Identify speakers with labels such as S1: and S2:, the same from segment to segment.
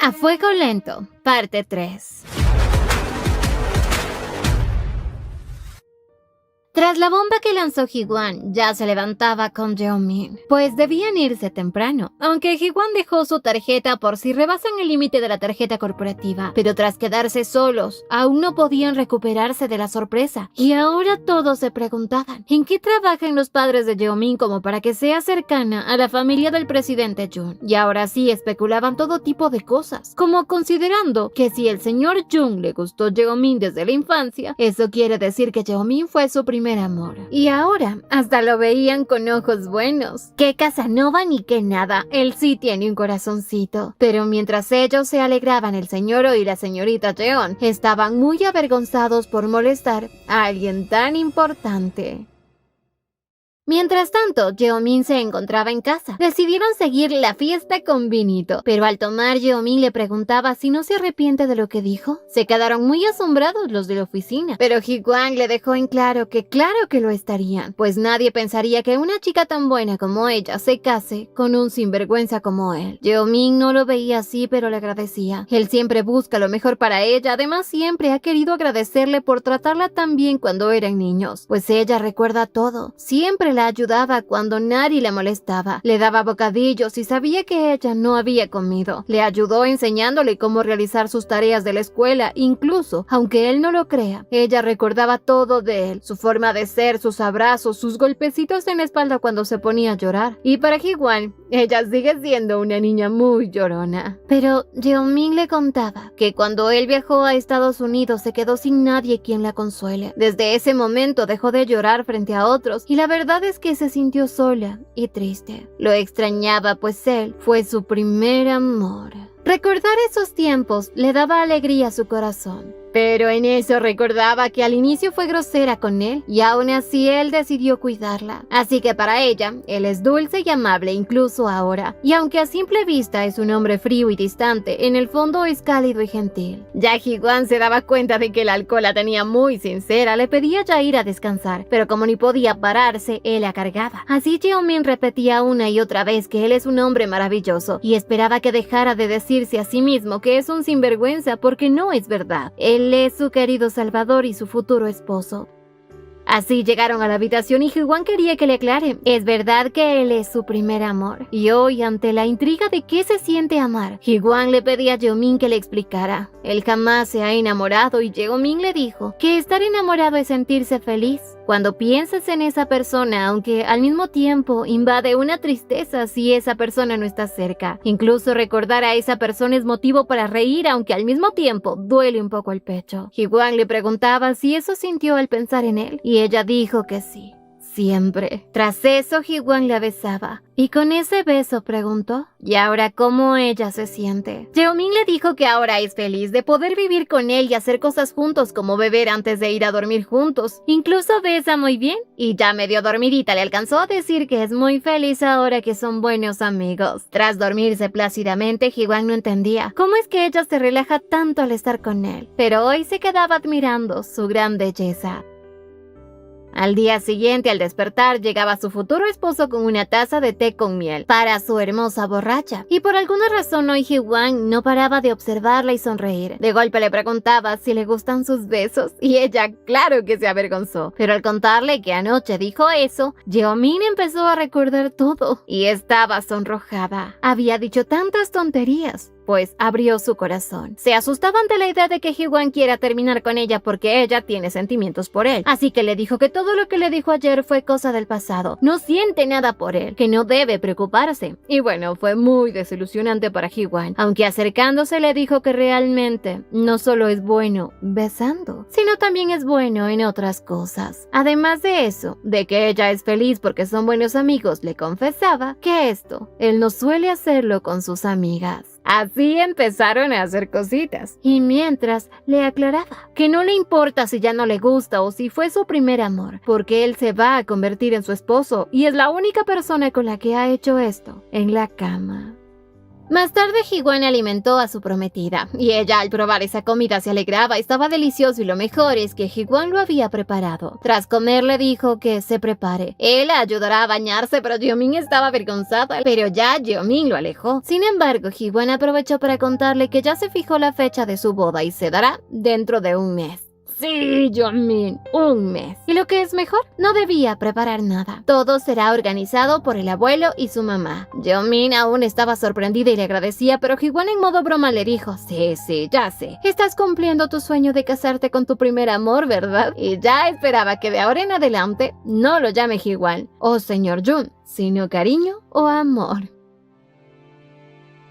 S1: A fuego lento, parte 3. Tras la bomba que lanzó Ji-Won, ya se levantaba con Jeong-min, pues debían irse temprano, aunque Ji-Won dejó su tarjeta por si rebasan el límite de la tarjeta corporativa, pero tras quedarse solos, aún no podían recuperarse de la sorpresa, y ahora todos se preguntaban, ¿en qué trabajan los padres de Jeong-min como para que sea cercana a la familia del presidente Jun? Y ahora sí especulaban todo tipo de cosas, como considerando que si el señor Jun le gustó Jeong-min desde la infancia, eso quiere decir que Jeong-min fue su primer amor. Y ahora hasta lo veían con ojos buenos. ¡Qué Casanova ni qué nada! Él sí tiene un corazoncito. Pero mientras ellos se alegraban, el señor y la señorita Jeon estaban muy avergonzados por molestar a alguien tan importante. Mientras tanto, Jeong-min se encontraba en casa. Decidieron seguir la fiesta con vinito, pero al tomar, Jeong-min le preguntaba si no se arrepiente de lo que dijo. Se quedaron muy asombrados los de la oficina, pero Ji-Won le dejó en claro que lo estarían, pues nadie pensaría que una chica tan buena como ella se case con un sinvergüenza como él. Jeong-min no lo veía así, pero le agradecía. Él siempre busca lo mejor para ella, además siempre ha querido agradecerle por tratarla tan bien cuando eran niños, pues ella recuerda todo. Siempre la ayudaba cuando nadie la molestaba, le daba bocadillos y sabía que ella no había comido. Le ayudó enseñándole cómo realizar sus tareas de la escuela, incluso, aunque él no lo crea, ella recordaba todo de él, su forma de ser, sus abrazos, sus golpecitos en la espalda cuando se ponía a llorar. Y para Ji-Won, ella sigue siendo una niña muy llorona. Pero Jeong-min le contaba que cuando él viajó a Estados Unidos se quedó sin nadie quien la consuele. Desde ese momento dejó de llorar frente a otros y la verdad es que se sintió sola y triste. Lo extrañaba, pues él fue su primer amor. Recordar esos tiempos le daba alegría a su corazón. Pero en eso recordaba que al inicio fue grosera con él y aún así él decidió cuidarla. Así que para ella, él es dulce y amable incluso ahora. Y aunque a simple vista es un hombre frío y distante, en el fondo es cálido y gentil. Ya Ji-Won se daba cuenta de que el alcohol la tenía muy sincera, le pedía ya ir a descansar, pero como ni podía pararse, él la cargaba. Así Jeong-min repetía una y otra vez que él es un hombre maravilloso y esperaba que dejara de decirse a sí mismo que es un sinvergüenza porque no es verdad. Él es su querido salvador y su futuro esposo. Así llegaron a la habitación y Ji-Won quería que le aclare. Es verdad que él es su primer amor. Y hoy, ante la intriga de qué se siente amar, Ji-Won le pedía a Jeong-min que le explicara. Él jamás se ha enamorado y Jeong-min le dijo que estar enamorado es sentirse feliz. Cuando piensas en esa persona, aunque al mismo tiempo invade una tristeza si esa persona no está cerca. Incluso recordar a esa persona es motivo para reír, aunque al mismo tiempo duele un poco el pecho. Ji-Won le preguntaba si eso sintió al pensar en él, y ella dijo que sí. Siempre. Tras eso, Ji-Won la besaba. Y con ese beso preguntó, ¿y ahora cómo ella se siente? Jeong-min le dijo que ahora es feliz de poder vivir con él y hacer cosas juntos como beber antes de ir a dormir juntos. Incluso besa muy bien. Y ya medio dormidita le alcanzó a decir que es muy feliz ahora que son buenos amigos. Tras dormirse plácidamente, Ji-Won no entendía cómo es que ella se relaja tanto al estar con él. Pero hoy se quedaba admirando su gran belleza. Al día siguiente, al despertar, llegaba su futuro esposo con una taza de té con miel para su hermosa borracha. Y por alguna razón hoy Ji-Won no paraba de observarla y sonreír. De golpe le preguntaba si le gustan sus besos y ella claro que se avergonzó. Pero al contarle que anoche dijo eso, Jeong-min empezó a recordar todo y estaba sonrojada. Había dicho tantas tonterías. Pues abrió su corazón. Se asustaba ante la idea de que Ji-Won quiera terminar con ella porque ella tiene sentimientos por él. Así que le dijo que todo lo que le dijo ayer fue cosa del pasado. No siente nada por él, que no debe preocuparse. Y bueno, fue muy desilusionante para Ji-Won. Aunque acercándose le dijo que realmente no solo es bueno besando, sino también es bueno en otras cosas. Además de eso, de que ella es feliz porque son buenos amigos, le confesaba que esto, él no suele hacerlo con sus amigas. Así empezaron a hacer cositas. Y mientras le aclaraba que no le importa si ya no le gusta o si fue su primer amor, porque él se va a convertir en su esposo y es la única persona con la que ha hecho esto en la cama. Más tarde, Hee-wan alimentó a su prometida, y ella al probar esa comida se alegraba, estaba delicioso y lo mejor es que Hee-wan lo había preparado. Tras comer le dijo que se prepare. Él la ayudará a bañarse, pero Jeo-min estaba avergonzada, pero ya Jeo-min lo alejó. Sin embargo, Hee-wan aprovechó para contarle que ya se fijó la fecha de su boda y se dará dentro de un mes. Sí, Jeo-min, un mes. Y lo que es mejor, no debía preparar nada. Todo será organizado por el abuelo y su mamá. Jeo-min aún estaba sorprendida y le agradecía, pero Hee-wan en modo broma le dijo, sí, ya sé. Estás cumpliendo tu sueño de casarte con tu primer amor, ¿verdad? Y ya esperaba que de ahora en adelante no lo llame Hee-wan o señor Jun, sino cariño o amor.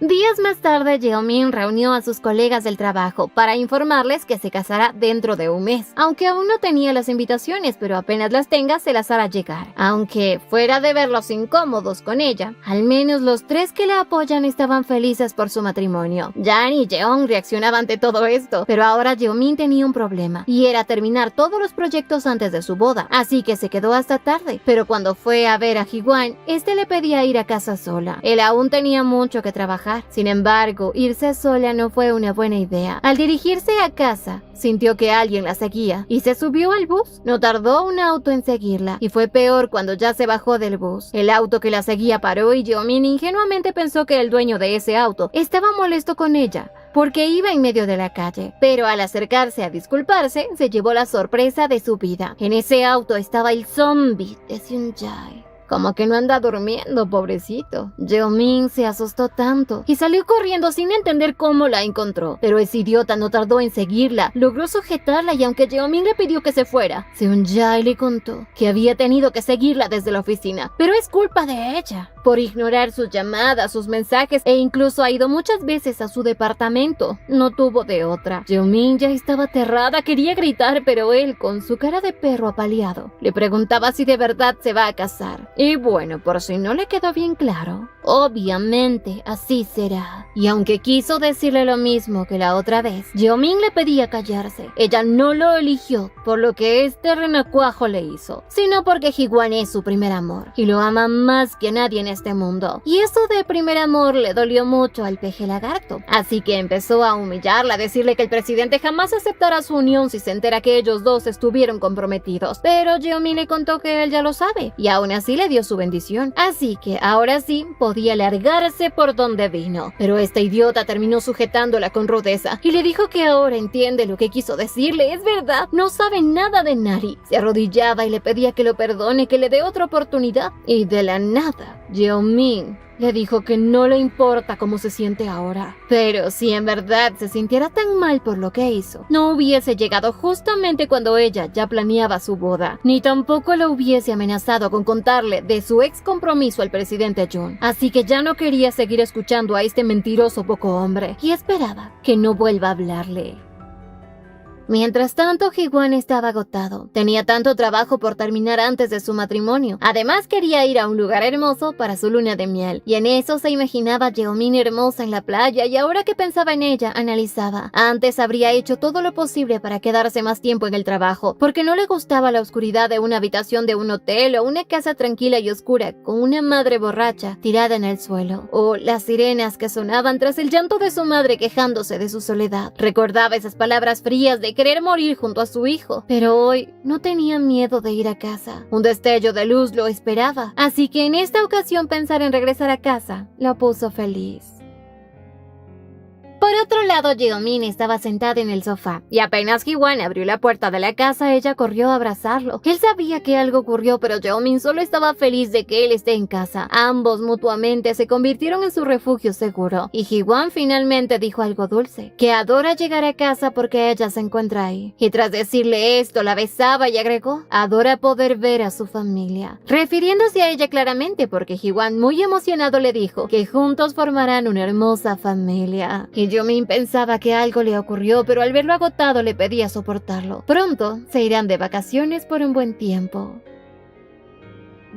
S1: Días más tarde, Jeo-min reunió a sus colegas del trabajo para informarles que se casará dentro de un mes. Aunque aún no tenía las invitaciones, pero apenas las tenga se las hará llegar. Aunque fuera de verlos incómodos con ella, al menos los tres que la apoyan estaban felices por su matrimonio. Jan y Jeong reaccionaban ante todo esto, pero ahora Jeo-min tenía un problema, y era terminar todos los proyectos antes de su boda, así que se quedó hasta tarde. Pero cuando fue a ver a Hee-wan, este le pedía ir a casa sola. Él aún tenía mucho que trabajar. Sin embargo, irse sola no fue una buena idea. Al dirigirse a casa, sintió que alguien la seguía y se subió al bus. No tardó un auto en seguirla y fue peor cuando ya se bajó del bus. El auto que la seguía paró y Jeo-min ingenuamente pensó que el dueño de ese auto estaba molesto con ella porque iba en medio de la calle, pero al acercarse a disculparse, se llevó la sorpresa de su vida. En ese auto estaba el zombie de Seung-jae. Como que no anda durmiendo, pobrecito. Jeo-min se asustó tanto y salió corriendo sin entender cómo la encontró. Pero ese idiota no tardó en seguirla. Logró sujetarla y aunque Jeo-min le pidió que se fuera, Seung-jae le contó que había tenido que seguirla desde la oficina. Pero es culpa de ella por ignorar sus llamadas, sus mensajes e incluso ha ido muchas veces a su departamento. No tuvo de otra. Jeo-min ya estaba aterrada, quería gritar, pero él, con su cara de perro apaleado, le preguntaba si de verdad se va a casar. Y bueno, por si no le quedó bien claro, obviamente así será. Y aunque quiso decirle lo mismo que la otra vez, Jeo-min le pedía callarse. Ella no lo eligió por lo que este renacuajo le hizo, sino porque Hee-wan es su primer amor y lo ama más que nadie en este mundo. Y eso de primer amor le dolió mucho al peje lagarto. Así que empezó a humillarla, a decirle que el presidente jamás aceptará su unión si se entera que ellos dos estuvieron comprometidos. Pero Jeo-min le contó que él ya lo sabe y aún así le dio su bendición. Así que ahora sí podía largarse por donde vino. Pero esta idiota terminó sujetándola con rudeza y le dijo que ahora entiende lo que quiso decirle. Es verdad, no sabe nada de Nari. Se arrodillaba y le pedía que lo perdone, que le dé otra oportunidad. Y de la nada, Jeo-min le dijo que no le importa cómo se siente ahora. Pero si en verdad se sintiera tan mal por lo que hizo, no hubiese llegado justamente cuando ella ya planeaba su boda, ni tampoco lo hubiese amenazado con contarle de su ex compromiso al presidente Jun. Así que ya no quería seguir escuchando a este mentiroso poco hombre y esperaba que no vuelva a hablarle. Mientras tanto, Hee-wan estaba agotado. Tenía tanto trabajo por terminar antes de su matrimonio. Además, quería ir a un lugar hermoso para su luna de miel. Y en eso se imaginaba a Jeo-min hermosa en la playa y ahora que pensaba en ella, analizaba. Antes habría hecho todo lo posible para quedarse más tiempo en el trabajo, porque no le gustaba la oscuridad de una habitación de un hotel o una casa tranquila y oscura con una madre borracha tirada en el suelo. O las sirenas que sonaban tras el llanto de su madre quejándose de su soledad. Recordaba esas palabras frías de querer morir junto a su hijo, pero hoy no tenía miedo de ir a casa. Un destello de luz lo esperaba, así que en esta ocasión pensar en regresar a casa lo puso feliz. Por otro lado, Jeo-min estaba sentada en el sofá y apenas Hee-wan abrió la puerta de la casa, ella corrió a abrazarlo. Él sabía que algo ocurrió, pero Jeo-min solo estaba feliz de que él esté en casa. Ambos mutuamente se convirtieron en su refugio seguro y Hee-wan finalmente dijo algo dulce, que adora llegar a casa porque ella se encuentra ahí. Y tras decirle esto, la besaba y agregó, adora poder ver a su familia, refiriéndose a ella claramente porque Hee-wan muy emocionado le dijo que juntos formarán una hermosa familia. Y Jeo-min pensaba que algo le ocurrió, pero al verlo agotado le pedía soportarlo. Pronto se irán de vacaciones por un buen tiempo.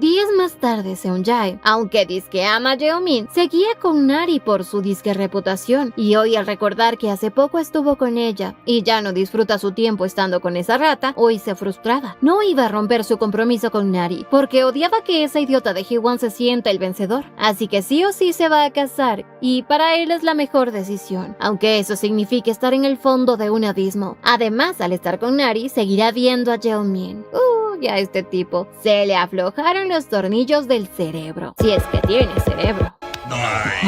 S1: Días más tarde, Seung-jae, aunque disque ama a Jeomin, seguía con Nari por su disque reputación, y hoy al recordar que hace poco estuvo con ella y ya no disfruta su tiempo estando con esa rata, hoy se frustraba. No iba a romper su compromiso con Nari, porque odiaba que esa idiota de Hee-won se sienta el vencedor, así que sí o sí se va a casar, y para él es la mejor decisión, aunque eso signifique estar en el fondo de un abismo. Además, al estar con Nari, seguirá viendo a Jeomin. Y a este tipo se le aflojaron los tornillos del cerebro, si es que tiene cerebro.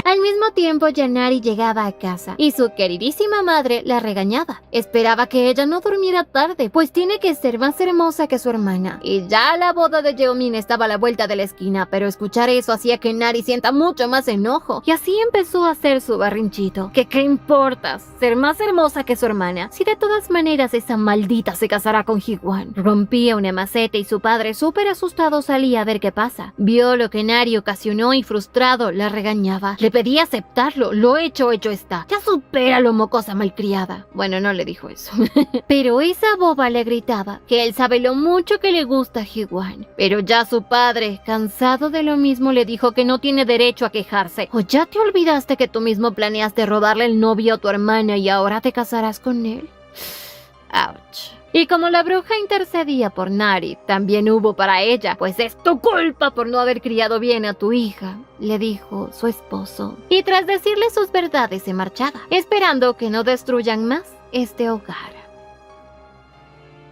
S1: Al mismo tiempo, Nari llegaba a casa y su queridísima madre la regañaba. Esperaba que ella no durmiera tarde, pues tiene que ser más hermosa que su hermana. Y ya la boda de Jeomin estaba a la vuelta de la esquina, pero escuchar eso hacía que Nari sienta mucho más enojo. Y así empezó a hacer su berrinchito. ¿Qué importa ser más hermosa que su hermana? Si de todas maneras esa maldita se casará con Hee-won. Rompía una maceta y su padre, súper asustado, salía a ver qué pasa. Vio lo que Nari ocasionó y frustrado la regañaba. Le pedía aceptarlo, lo hecho está. Ya supéralo, mocosa malcriada. Bueno, no le dijo eso. Pero esa boba le gritaba que él sabe lo mucho que le gusta a Hee-won. Pero ya su padre, cansado de lo mismo, le dijo que no tiene derecho a quejarse. ¿O ya te olvidaste que tú mismo planeaste robarle el novio a tu hermana y ahora te casarás con él? Ouch. Y como la bruja intercedía por Nari, también hubo para ella, pues es tu culpa por no haber criado bien a tu hija, le dijo su esposo. Y tras decirle sus verdades se marchaba, esperando que no destruyan más este hogar.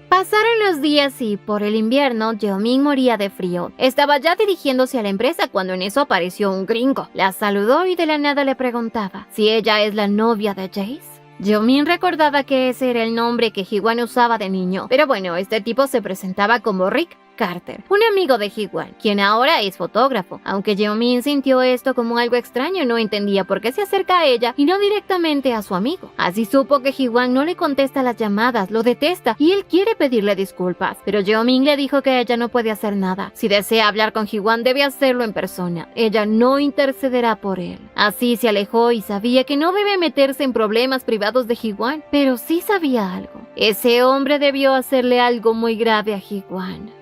S1: Pasaron los días y, por el invierno, Jeomin moría de frío. Estaba ya dirigiéndose a la empresa cuando en eso apareció un gringo. La saludó y de la nada le preguntaba si ella es la novia de Jace. Jeomin recordaba que ese era el nombre que Hee-won usaba de niño, pero bueno, este tipo se presentaba como Rick Carter, un amigo de Hee-won, quien ahora es fotógrafo. Aunque Jeomin sintió esto como algo extraño, no entendía por qué se acerca a ella y no directamente a su amigo. Así supo que Hee-won no le contesta las llamadas, lo detesta y él quiere pedirle disculpas, pero Jeomin le dijo que ella no puede hacer nada. Si desea hablar con Hee-won debe hacerlo en persona, ella no intercederá por él. Así se alejó y sabía que no debe meterse en problemas privados de Hee-won, pero sí sabía algo. Ese hombre debió hacerle algo muy grave a Hee-won.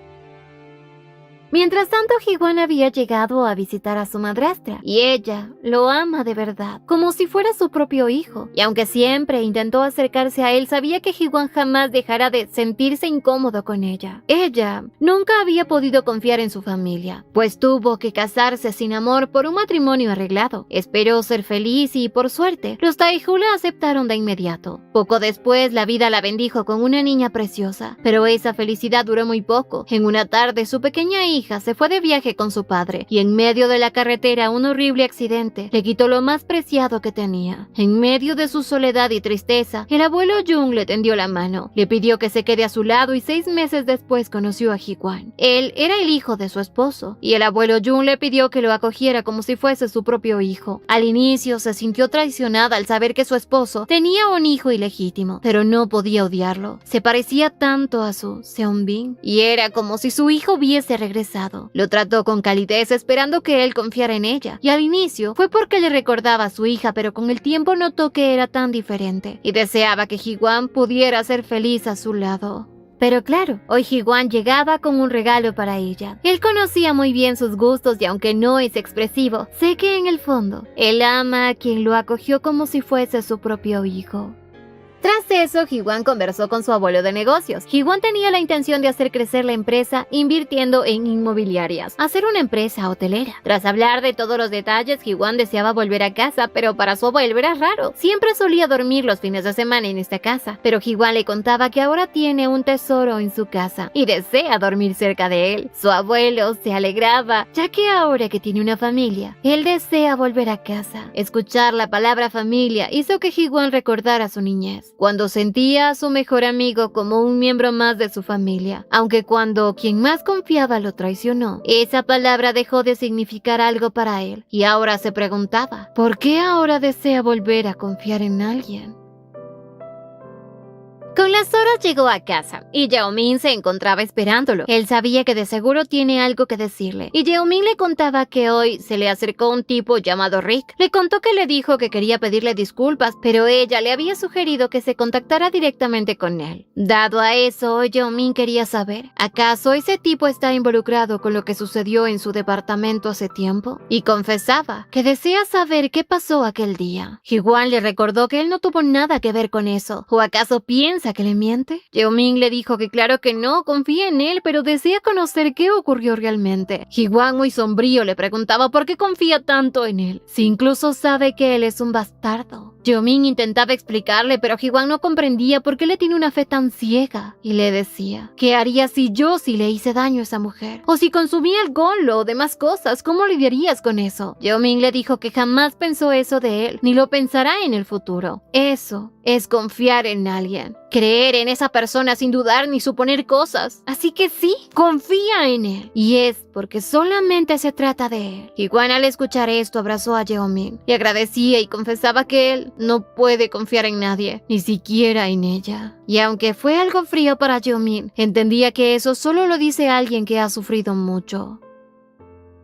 S1: Mientras tanto, Hee-won había llegado a visitar a su madrastra, y ella lo ama de verdad, como si fuera su propio hijo. Y aunque siempre intentó acercarse a él, sabía que Hee-won jamás dejará de sentirse incómodo con ella. Ella nunca había podido confiar en su familia, pues tuvo que casarse sin amor por un matrimonio arreglado. Esperó ser feliz y, por suerte, los Taeju la aceptaron de inmediato. Poco después, la vida la bendijo con una niña preciosa, pero esa felicidad duró muy poco. En una tarde, su pequeña hija se fue de viaje con su padre y en medio de la carretera un horrible accidente le quitó lo más preciado que tenía. En medio de su soledad y tristeza, el abuelo Jung le tendió la mano, le pidió que se quede a su lado y 6 meses después conoció a Hee-won. Él era el hijo de su esposo y el abuelo Jung le pidió que lo acogiera como si fuese su propio hijo. Al inicio se sintió traicionada al saber que su esposo tenía un hijo ilegítimo, pero no podía odiarlo. Se parecía tanto a su Seonbin y era como si su hijo hubiese regresado. Lo trató con calidez esperando que él confiara en ella, y al inicio fue porque le recordaba a su hija, pero con el tiempo notó que era tan diferente y deseaba que Hee-won pudiera ser feliz a su lado. Pero claro, hoy Hee-won llegaba con un regalo para ella. Él conocía muy bien sus gustos y aunque no es expresivo, sé que en el fondo, él ama a quien lo acogió como si fuese su propio hijo. Tras eso, Hee-won conversó con su abuelo de negocios. Hee-won tenía la intención de hacer crecer la empresa invirtiendo en inmobiliarias, hacer una empresa hotelera. Tras hablar de todos los detalles, Hee-won deseaba volver a casa, pero para su abuelo era raro. Siempre solía dormir los fines de semana en esta casa, pero Hee-won le contaba que ahora tiene un tesoro en su casa y desea dormir cerca de él. Su abuelo se alegraba, ya que ahora que tiene una familia, él desea volver a casa. Escuchar la palabra familia hizo que Hee-won recordara su niñez, cuando sentía a su mejor amigo como un miembro más de su familia, aunque cuando quien más confiaba lo traicionó, esa palabra dejó de significar algo para él, y ahora se preguntaba, ¿por qué ahora desea volver a confiar en alguien? Con las horas llegó a casa y Yeomin se encontraba esperándolo. Él sabía que de seguro tiene algo que decirle y Yeomin le contaba que hoy se le acercó un tipo llamado Rick. Le contó que le dijo que quería pedirle disculpas, pero ella le había sugerido que se contactara directamente con él. Dado a eso, Yeomin quería saber, ¿acaso ese tipo está involucrado con lo que sucedió en su departamento hace tiempo? Y confesaba que desea saber qué pasó aquel día. Hee-Hwan le recordó que él no tuvo nada que ver con eso. ¿O acaso piensa que le miente? Yeomin le dijo que claro que no, confía en él, pero desea conocer qué ocurrió realmente. Hee-Hwan, muy sombrío, le preguntaba por qué confía tanto en él, si incluso sabe que él es un bastardo. Yeomin intentaba explicarle, pero Hee-Hwan no comprendía por qué le tiene una fe tan ciega, y le decía, ¿qué haría si le hice daño a esa mujer? O si consumía alcohol o demás cosas, ¿cómo lidiarías con eso? Yeomin le dijo que jamás pensó eso de él, ni lo pensará en el futuro. Eso es confiar en alguien. Creer en esa persona sin dudar ni suponer cosas. Así que sí, confía en él. Y es porque solamente se trata de él. Hee-Hwan al escuchar esto abrazó a Yeomin. Le agradecía y confesaba que él no puede confiar en nadie, ni siquiera en ella. Y aunque fue algo frío para Yeomin, entendía que eso solo lo dice alguien que ha sufrido mucho.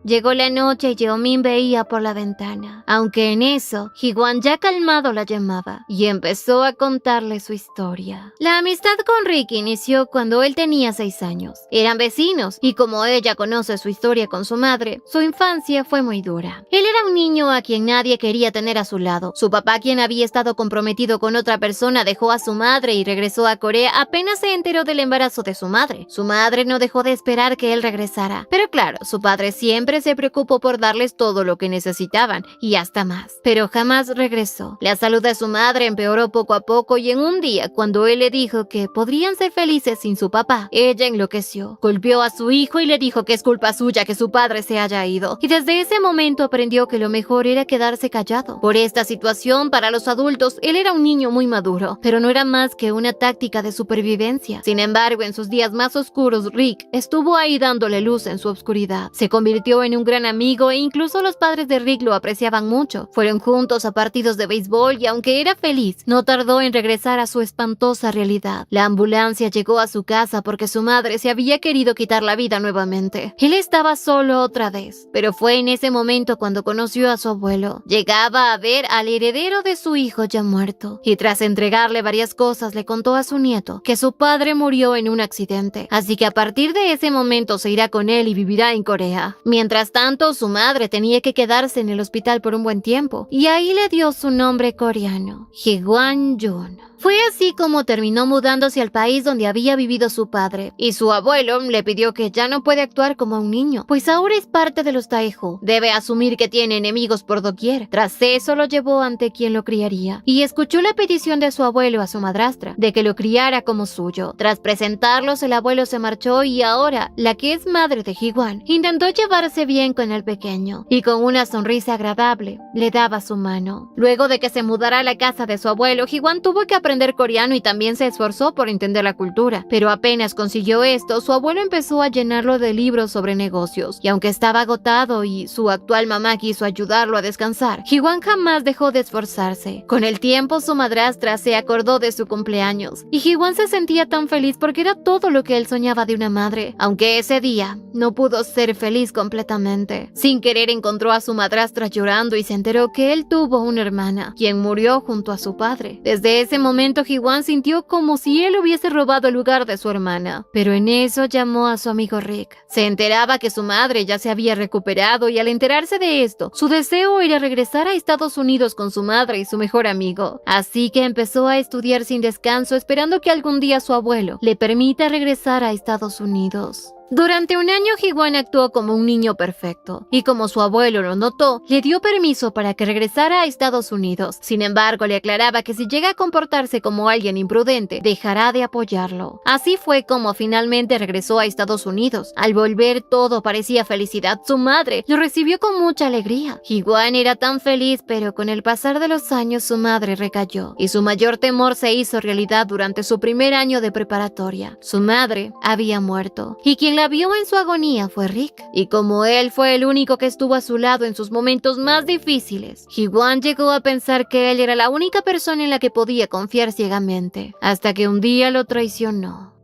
S1: Llegó la noche y Yeomin veía por la ventana, aunque en eso, Hee-Hwan ya calmado la llamaba y empezó a contarle su historia. La amistad con Rick inició cuando él tenía 6 años. Eran vecinos y como ella conoce su historia con su madre, su infancia fue muy dura. Él era un niño a quien nadie quería tener a su lado. Su papá, quien había estado comprometido con otra persona, dejó a su madre y regresó a Corea apenas se enteró del embarazo de su madre. Su madre no dejó de esperar que él regresara, pero claro, su padre siempre se preocupó por darles todo lo que necesitaban y hasta más, pero jamás regresó. La salud de su madre empeoró poco a poco y en un día, cuando él le dijo que podrían ser felices sin su papá, ella enloqueció, golpeó a su hijo y le dijo que es culpa suya que su padre se haya ido. Y desde ese momento aprendió que lo mejor era quedarse callado. Por esta situación, para los adultos, él era un niño muy maduro, pero no era más que una táctica de supervivencia. Sin embargo, en sus días más oscuros, Rick estuvo ahí dándole luz en su oscuridad. Se convirtió en un gran amigo e incluso los padres de Rick lo apreciaban mucho. Fueron juntos a partidos de béisbol y aunque era feliz, no tardó en regresar a su espantosa realidad. La ambulancia llegó a su casa porque su madre se había querido quitar la vida nuevamente. Él estaba solo otra vez, pero fue en ese momento cuando conoció a su abuelo. Llegaba a ver al heredero de su hijo ya muerto y tras entregarle varias cosas le contó a su nieto que su padre murió en un accidente, así que a partir de ese momento se irá con él y vivirá en Corea. Mientras tanto, su madre tenía que quedarse en el hospital por un buen tiempo, y ahí le dio su nombre coreano, Hee-Hwan Jun. Fue así como terminó mudándose al país donde había vivido su padre, y su abuelo le pidió que ya no puede actuar como un niño, pues ahora es parte de los Daeju. Debe asumir que tiene enemigos por doquier. Tras eso lo llevó ante quien lo criaría, y escuchó la petición de su abuelo a su madrastra, de que lo criara como suyo. Tras presentarlos, el abuelo se marchó y ahora, la que es madre de Hee-Hwan, intentó llevarse bien con el pequeño, y con una sonrisa agradable, le daba su mano. Luego de que se mudara a la casa de su abuelo, Hee-Hwan tuvo que aprender coreano y también se esforzó por entender la cultura, pero apenas consiguió esto, su abuelo empezó a llenarlo de libros sobre negocios, y aunque estaba agotado y su actual mamá quiso ayudarlo a descansar, Hee-Hwan jamás dejó de esforzarse. Con el tiempo, su madrastra se acordó de su cumpleaños, y Hee-Hwan se sentía tan feliz porque era todo lo que él soñaba de una madre, aunque ese día no pudo ser feliz completamente. Sin querer encontró a su madrastra llorando y se enteró que él tuvo una hermana, quien murió junto a su padre. Desde ese momento, Hee-Hwan sintió como si él hubiese robado el lugar de su hermana, pero en eso llamó a su amigo Rick. Se enteraba que su madre ya se había recuperado y al enterarse de esto, su deseo era regresar a Estados Unidos con su madre y su mejor amigo. Así que empezó a estudiar sin descanso, esperando que algún día su abuelo le permita regresar a Estados Unidos. Durante un año, Hee-Hwan actuó como un niño perfecto, y como su abuelo lo notó, le dio permiso para que regresara a Estados Unidos. Sin embargo, le aclaraba que si llega a comportarse como alguien imprudente, dejará de apoyarlo. Así fue como finalmente regresó a Estados Unidos. Al volver, todo parecía felicidad. Su madre lo recibió con mucha alegría. Hee-Hwan era tan feliz, pero con el pasar de los años su madre recayó, y su mayor temor se hizo realidad durante su primer año de preparatoria. Su madre había muerto, y quien la vio en su agonía fue Rick, y como él fue el único que estuvo a su lado en sus momentos más difíciles, Ji-won llegó a pensar que él era la única persona en la que podía confiar ciegamente, hasta que un día lo traicionó.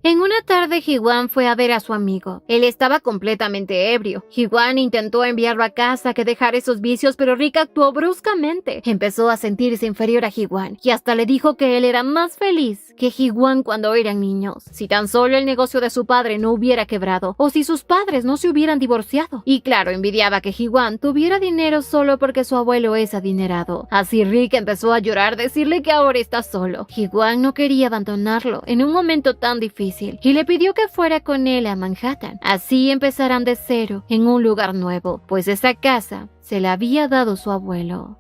S1: En una tarde, Ji-won fue a ver a su amigo. Él estaba completamente ebrio. Ji-won intentó enviarlo a casa que dejara esos vicios, pero Rick actuó bruscamente. Empezó a sentirse inferior a Ji-won y hasta le dijo que él era más feliz que Ji-won cuando eran niños. Si tan solo el negocio de su padre no hubiera quebrado, o si sus padres no se hubieran divorciado. Y claro, envidiaba que Ji-won tuviera dinero solo porque su abuelo es adinerado. Así Rick empezó a llorar, decirle que ahora está solo. Ji-won no quería abandonarlo en un momento tan difícil y le pidió que fuera con él a Manhattan. Así empezarán de cero en un lugar nuevo, pues esa casa se la había dado su abuelo.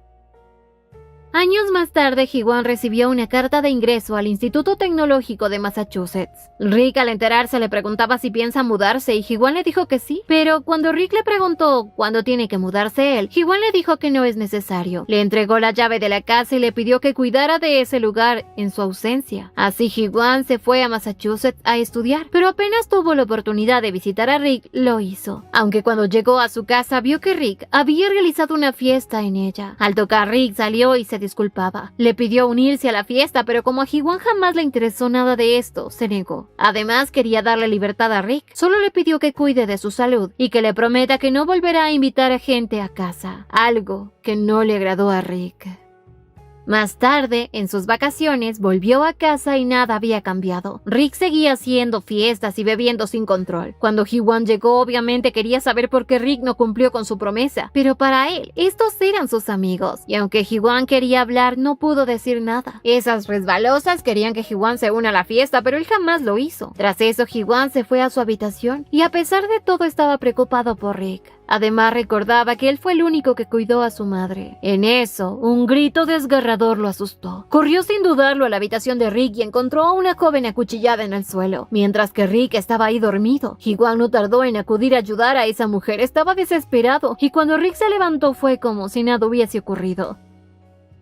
S1: Años más tarde, Ji-won recibió una carta de ingreso al Instituto Tecnológico de Massachusetts. Rick, al enterarse, le preguntaba si piensa mudarse y Ji-won le dijo que sí. Pero cuando Rick le preguntó cuándo tiene que mudarse él, Ji-won le dijo que no es necesario. Le entregó la llave de la casa y le pidió que cuidara de ese lugar en su ausencia. Así Ji-won se fue a Massachusetts a estudiar, pero apenas tuvo la oportunidad de visitar a Rick, lo hizo. Aunque cuando llegó a su casa vio que Rick había realizado una fiesta en ella. Al tocar, Rick salió y se disculpaba. Le pidió unirse a la fiesta, pero como a Ji-won jamás le interesó nada de esto, se negó. Además, quería darle libertad a Rick. Solo le pidió que cuide de su salud y que le prometa que no volverá a invitar a gente a casa, algo que no le agradó a Rick. Más tarde, en sus vacaciones, volvió a casa y nada había cambiado. Rick seguía haciendo fiestas y bebiendo sin control. Cuando Ji-won llegó, obviamente quería saber por qué Rick no cumplió con su promesa, pero para él, estos eran sus amigos, y aunque Ji-won quería hablar, no pudo decir nada. Esas resbalosas querían que Ji-won se una a la fiesta, pero él jamás lo hizo. Tras eso, Ji-won se fue a su habitación, y a pesar de todo estaba preocupado por Rick. Además, recordaba que él fue el único que cuidó a su madre. En eso, un grito desgarrador lo asustó. Corrió sin dudarlo a la habitación de Rick y encontró a una joven acuchillada en el suelo. Mientras que Rick estaba ahí dormido, Ji-won no tardó en acudir a ayudar a esa mujer. Estaba desesperado y cuando Rick se levantó fue como si nada hubiese ocurrido.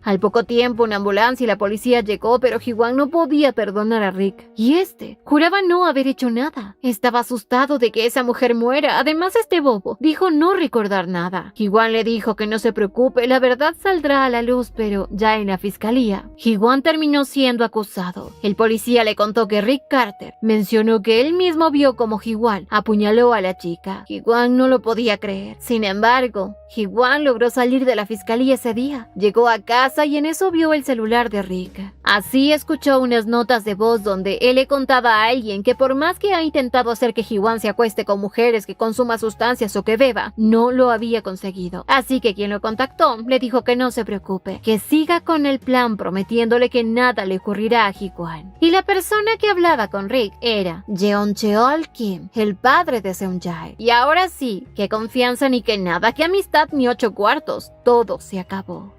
S1: Al poco tiempo, una ambulancia y la policía llegó, pero Ji-won no podía perdonar a Rick. Y juraba no haber hecho nada. Estaba asustado de que esa mujer muera. Además, este bobo dijo no recordar nada. Ji-won le dijo que no se preocupe, la verdad saldrá a la luz, pero ya en la fiscalía. Ji-won terminó siendo acusado. El policía le contó que Rick Carter mencionó que él mismo vio como Ji-won apuñaló a la chica. Ji-won no lo podía creer. Sin embargo, Ji-won logró salir de la fiscalía ese día. Llegó a casa y en eso vio el celular de Rick. Así escuchó unas notas de voz donde él le contaba a alguien que por más que ha intentado hacer que Ji-won se acueste con mujeres, que consuma sustancias o que beba, no lo había conseguido. Así que quien lo contactó le dijo que no se preocupe, que siga con el plan, prometiéndole que nada le ocurrirá a Ji-won. Y la persona que hablaba con Rick era Jeon Cheol Kim, el padre de Seung-jae. Y ahora sí, qué confianza ni que nada, qué amistad ni 8 cuartos, todo se acabó.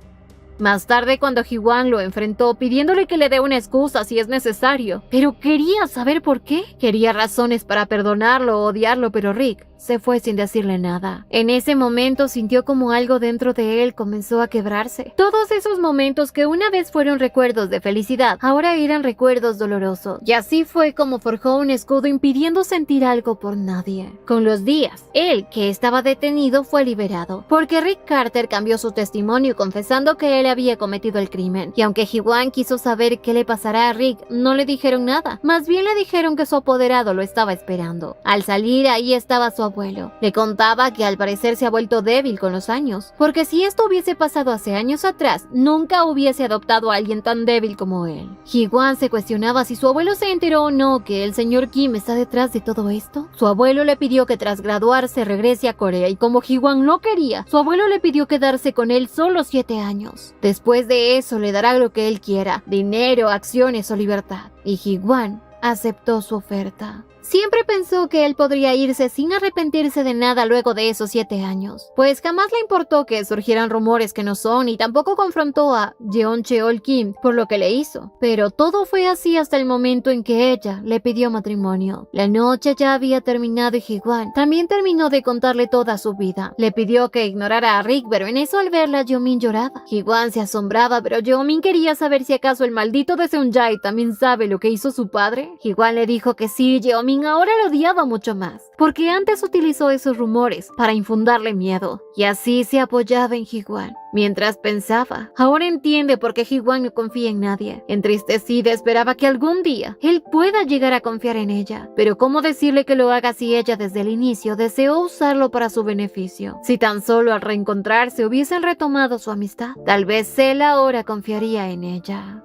S1: Más tarde, cuando Ji-won lo enfrentó pidiéndole que le dé una excusa si es necesario, pero quería saber por qué. Quería razones para perdonarlo o odiarlo, pero Rick se fue sin decirle nada. En ese momento sintió como algo dentro de él comenzó a quebrarse. Todos esos momentos que una vez fueron recuerdos de felicidad, ahora eran recuerdos dolorosos. Y así fue como forjó un escudo impidiendo sentir algo por nadie. Con los días, él, que estaba detenido, fue liberado, porque Rick Carter cambió su testimonio confesando que él había cometido el crimen. Y aunque Ji-won quiso saber qué le pasará a Rick, no le dijeron nada. Más bien le dijeron que su apoderado lo estaba esperando. Al salir, ahí estaba su abuelo. Le contaba que al parecer se ha vuelto débil con los años, porque si esto hubiese pasado hace años atrás, nunca hubiese adoptado a alguien tan débil como él. Ji-won se cuestionaba si su abuelo se enteró o no que el señor Kim está detrás de todo esto. Su abuelo le pidió que tras graduarse regrese a Corea y como Ji-won no quería, su abuelo le pidió quedarse con él solo 7 años. Después de eso le dará lo que él quiera, dinero, acciones o libertad. Y Ji-won aceptó su oferta. Siempre pensó que él podría irse sin arrepentirse de nada luego de esos 7 años, pues jamás le importó que surgieran rumores que no son y tampoco confrontó a Jeon Cheol Kim por lo que le hizo. Pero todo fue así hasta el momento en que ella le pidió matrimonio. La noche ya había terminado y Ji-won también terminó de contarle toda su vida. Le pidió que ignorara a Rick, pero en eso al verla Yeomin lloraba. Ji-won se asombraba, pero Yeomin quería saber si acaso el maldito de Seung-jae también sabe lo que hizo su padre. Ji-won le dijo que sí, Yeomin Jeongmin ahora lo odiaba mucho más, porque antes utilizó esos rumores para infundarle miedo, y así se apoyaba en Ji-hwan. Mientras pensaba, ahora entiende por qué Ji-hwan no confía en nadie. Entristecida esperaba que algún día él pueda llegar a confiar en ella, pero ¿cómo decirle que lo haga si ella desde el inicio deseó usarlo para su beneficio? Si tan solo al reencontrarse hubiesen retomado su amistad, tal vez él ahora confiaría en ella.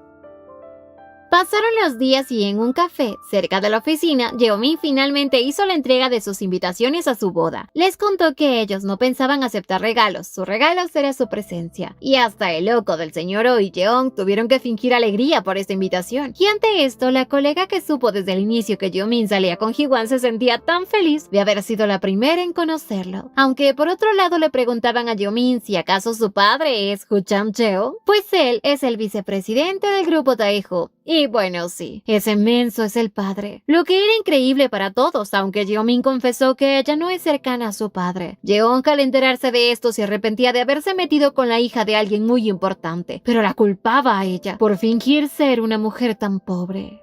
S1: Pasaron los días y en un café cerca de la oficina, Jeongmin finalmente hizo la entrega de sus invitaciones a su boda. Les contó que ellos no pensaban aceptar regalos, su regalo era su presencia. Y hasta el loco del señor Oh y Jeong tuvieron que fingir alegría por esta invitación. Y ante esto, la colega que supo desde el inicio que Jeongmin salía con Ji-hwan se sentía tan feliz de haber sido la primera en conocerlo. Aunque por otro lado le preguntaban a Jeongmin si acaso su padre es Woo Chang-cheo, pues él es el vicepresidente del grupo Taejo. Y bueno, sí, ese menso es el padre. Lo que era increíble para todos, aunque Jeongmin confesó que ella no es cercana a su padre. Jeong, al enterarse de esto, se arrepentía de haberse metido con la hija de alguien muy importante, pero la culpaba a ella por fingir ser una mujer tan pobre.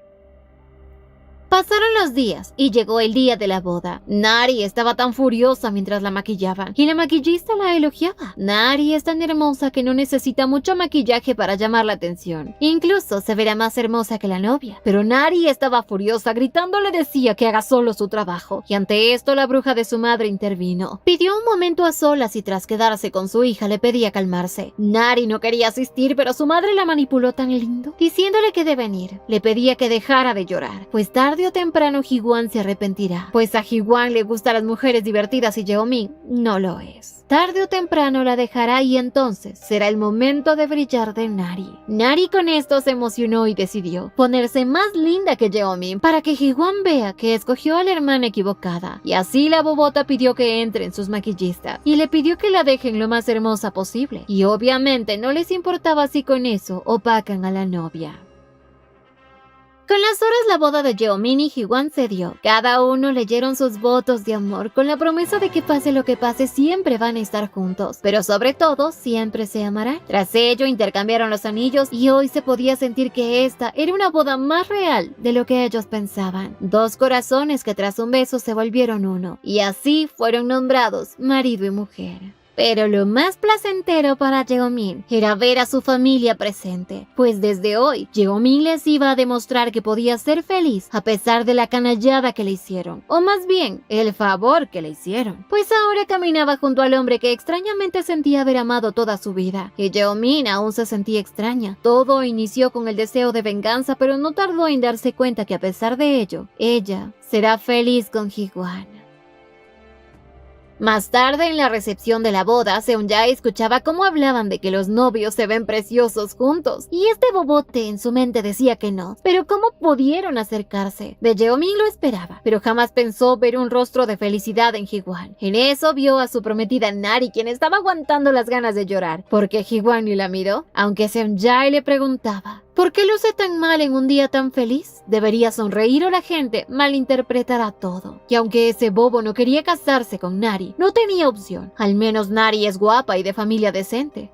S1: Pasaron los días y llegó el día de la boda. Nari estaba tan furiosa mientras la maquillaban y la maquillista la elogiaba. Nari es tan hermosa que no necesita mucho maquillaje para llamar la atención. Incluso se verá más hermosa que la novia. Pero Nari estaba furiosa, gritando le decía que haga solo su trabajo. Y ante esto la bruja de su madre intervino. Pidió un momento a solas y tras quedarse con su hija le pedía calmarse. Nari no quería asistir, pero su madre la manipuló tan lindo, diciéndole que deben ir. Le pedía que dejara de llorar, pues tarde o temprano Ji-hwan se arrepentirá, pues a Ji-hwan le gustan las mujeres divertidas y Jeongmin no lo es. Tarde o temprano la dejará y entonces será el momento de brillar de Nari. Nari con esto se emocionó y decidió ponerse más linda que Jeongmin para que Ji-hwan vea que escogió a la hermana equivocada. Y así la bobota pidió que entren sus maquillistas y le pidió que la dejen lo más hermosa posible. Y obviamente no les importaba si con eso opacan a la novia. Con las horas la boda de Jeongmin y Ji-hwan se dio. Cada uno leyeron sus votos de amor con la promesa de que pase lo que pase siempre van a estar juntos, pero sobre todo siempre se amarán. Tras ello intercambiaron los anillos y hoy se podía sentir que esta era una boda más real de lo que ellos pensaban. Dos corazones que tras un beso se volvieron uno y así fueron nombrados marido y mujer. Pero lo más placentero para Jeongmin era ver a su familia presente, pues desde hoy Jeongmin les iba a demostrar que podía ser feliz a pesar de la canallada que le hicieron, o más bien, el favor que le hicieron, pues ahora caminaba junto al hombre que extrañamente sentía haber amado toda su vida, y Jeongmin aún se sentía extraña. Todo inició con el deseo de venganza, pero no tardó en darse cuenta que a pesar de ello, ella será feliz con Ji-hwan. Más tarde, en la recepción de la boda, Seung-jae escuchaba cómo hablaban de que los novios se ven preciosos juntos, y este bobote en su mente decía que no. Pero ¿cómo pudieron acercarse? De Jeongmin lo esperaba, pero jamás pensó ver un rostro de felicidad en Ji-hwan. En eso vio a su prometida Nari, quien estaba aguantando las ganas de llorar, porque Ji-hwan ni la miró, aunque Seung-jae le preguntaba: ¿por qué luce tan mal en un día tan feliz? Debería sonreír o la gente malinterpretará todo. Y aunque ese bobo no quería casarse con Nari, no tenía opción. Al menos Nari es guapa y de familia decente.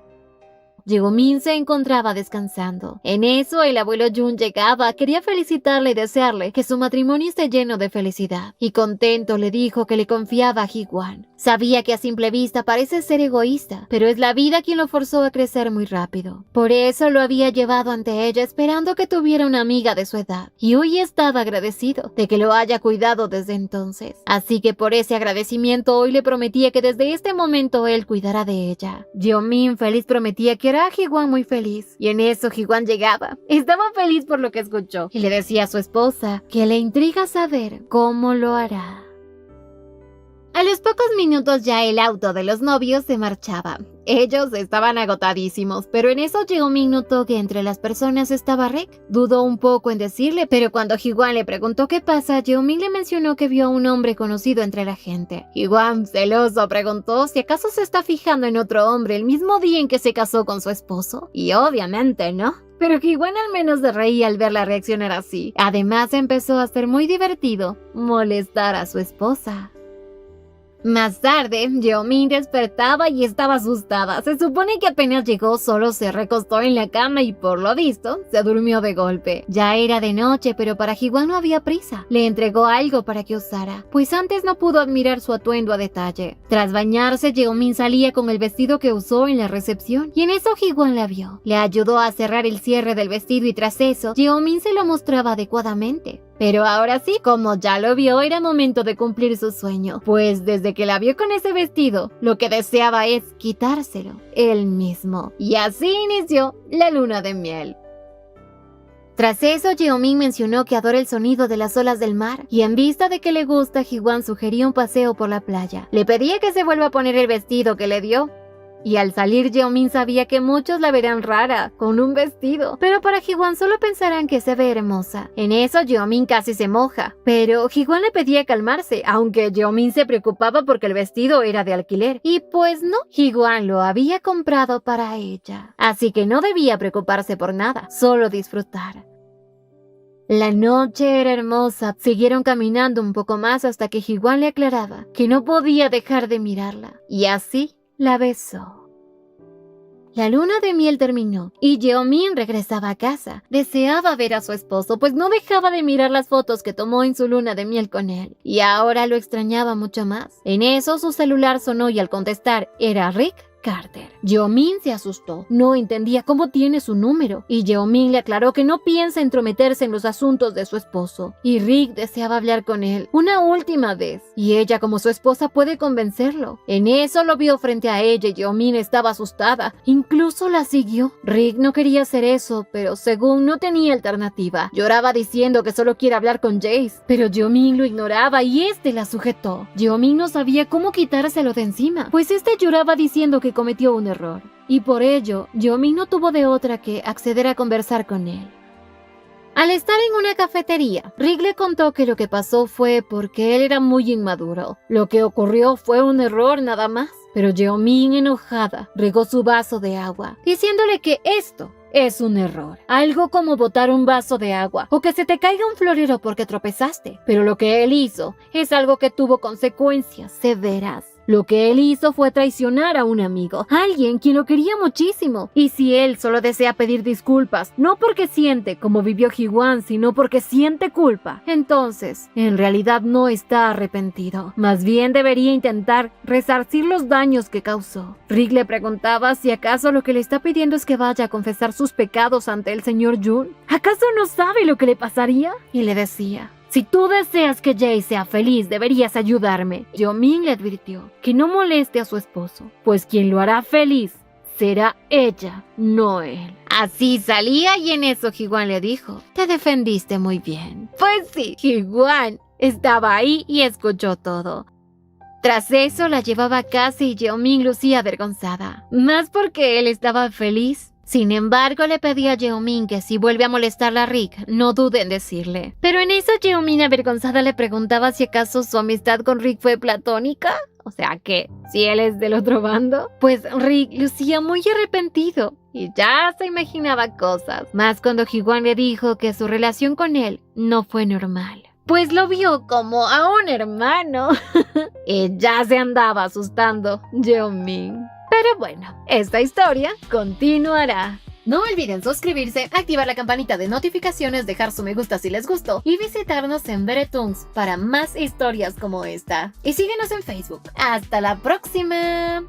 S1: Jeongmin se encontraba descansando. En eso, el abuelo Jun llegaba, quería felicitarle y desearle que su matrimonio esté lleno de felicidad. Y contento le dijo que le confiaba a Ji-hwan. Sabía que a simple vista parece ser egoísta, pero es la vida quien lo forzó a crecer muy rápido. Por eso lo había llevado ante ella esperando que tuviera una amiga de su edad. Y hoy estaba agradecido de que lo haya cuidado desde entonces. Así que por ese agradecimiento hoy le prometía que desde este momento él cuidará de ella. Jeongmin feliz prometía que era a Ji-hwan muy feliz, y en eso Ji-hwan llegaba. Estaba feliz por lo que escuchó y le decía a su esposa que le intriga saber cómo lo hará. A los pocos minutos ya el auto de los novios se marchaba. Ellos estaban agotadísimos, pero en eso Jeongmin notó que entre las personas estaba Rek. Dudó un poco en decirle, pero cuando Ji-hwan le preguntó qué pasa, Jeongmin le mencionó que vio a un hombre conocido entre la gente. Ji-hwan, celoso, preguntó si acaso se está fijando en otro hombre el mismo día en que se casó con su esposo. Y obviamente no. Pero Ji-hwan al menos se reía al verla reaccionar así. Además empezó a ser muy divertido molestar a su esposa. Más tarde, Jeomin despertaba y estaba asustada. Se supone que apenas llegó solo se recostó en la cama y por lo visto se durmió de golpe. Ya era de noche, pero para Ji-hwan no había prisa. Le entregó algo para que usara, pues antes no pudo admirar su atuendo a detalle. Tras bañarse, Jeomin salía con el vestido que usó en la recepción y en eso Ji-hwan la vio. Le ayudó a cerrar el cierre del vestido y tras eso, Jeomin se lo mostraba adecuadamente. Pero ahora sí, como ya lo vio, era momento de cumplir su sueño, pues desde que la vio con ese vestido, lo que deseaba es quitárselo él mismo. Y así inició la luna de miel. Tras eso, Jeomin mencionó que adora el sonido de las olas del mar, y en vista de que le gusta, Ji-hwan sugería un paseo por la playa. Le pedía que se vuelva a poner el vestido que le dio. Y al salir, Jeomin sabía que muchos la verán rara, con un vestido. Pero para Ji-hwan solo pensarán que se ve hermosa. En eso, Jeomin casi se moja. Pero Ji-hwan le pedía calmarse, aunque Jeomin se preocupaba porque el vestido era de alquiler. Y pues no, Ji-hwan lo había comprado para ella. Así que no debía preocuparse por nada, solo disfrutar. La noche era hermosa. Siguieron caminando un poco más hasta que Ji-hwan le aclaraba que no podía dejar de mirarla. Y así la besó. La luna de miel terminó y Jeomin regresaba a casa. Deseaba ver a su esposo, pues no dejaba de mirar las fotos que tomó en su luna de miel con él. Y ahora lo extrañaba mucho más. En eso su celular sonó y al contestar era Rick Carter. Jeomin se asustó. No entendía cómo tiene su número. Y Jeomin le aclaró que no piensa entrometerse en los asuntos de su esposo. Y Rick deseaba hablar con él una última vez. Y ella, como su esposa, puede convencerlo. En eso lo vio frente a ella y Jeomin estaba asustada. Incluso la siguió. Rick no quería hacer eso, pero según no tenía alternativa. Lloraba diciendo que solo quiere hablar con Jace. Pero Jeomin lo ignoraba y este la sujetó. Jeomin no sabía cómo quitárselo de encima, pues este lloraba diciendo que cometió un error, y por ello, Jeomin no tuvo de otra que acceder a conversar con él. Al estar en una cafetería, Rick le contó que lo que pasó fue porque él era muy inmaduro. Lo que ocurrió fue un error nada más, pero Jeomin, enojada, regó su vaso de agua, diciéndole que esto es un error. Algo como botar un vaso de agua o que se te caiga un florero porque tropezaste. Pero lo que él hizo es algo que tuvo consecuencias severas. Lo que él hizo fue traicionar a un amigo, alguien quien lo quería muchísimo. Y si él solo desea pedir disculpas, no porque siente como vivió Ji-hwan, sino porque siente culpa, entonces, en realidad no está arrepentido. Más bien debería intentar resarcir los daños que causó. Rick le preguntaba si acaso lo que le está pidiendo es que vaya a confesar sus pecados ante el señor Jun. ¿Acaso no sabe lo que le pasaría? Y le decía: si tú deseas que Jae sea feliz, deberías ayudarme. Jeomin le advirtió que no moleste a su esposo, pues quien lo hará feliz será ella, no él. Así salía y en eso Ji-hwan le dijo: te defendiste muy bien. Pues sí, Ji-hwan estaba ahí y escuchó todo. Tras eso la llevaba a casa y Jeomin lucía avergonzada, más porque él estaba feliz. Sin embargo, le pedía a Jeomin que si vuelve a molestarla a Rick, no dude en decirle. Pero en eso Jeomin, avergonzada, le preguntaba si acaso su amistad con Rick fue platónica. O sea que, si él es del otro bando. Pues Rick lucía muy arrepentido y ya se imaginaba cosas. Más cuando Ji-hwan le dijo que su relación con él no fue normal, pues lo vio como a un hermano. Y ya se andaba asustando Jeomin. Pero bueno, esta historia continuará. No olviden suscribirse, activar la campanita de notificaciones, dejar su me gusta si les gustó y visitarnos en Beretoons para más historias como esta. Y síguenos en Facebook. ¡Hasta la próxima!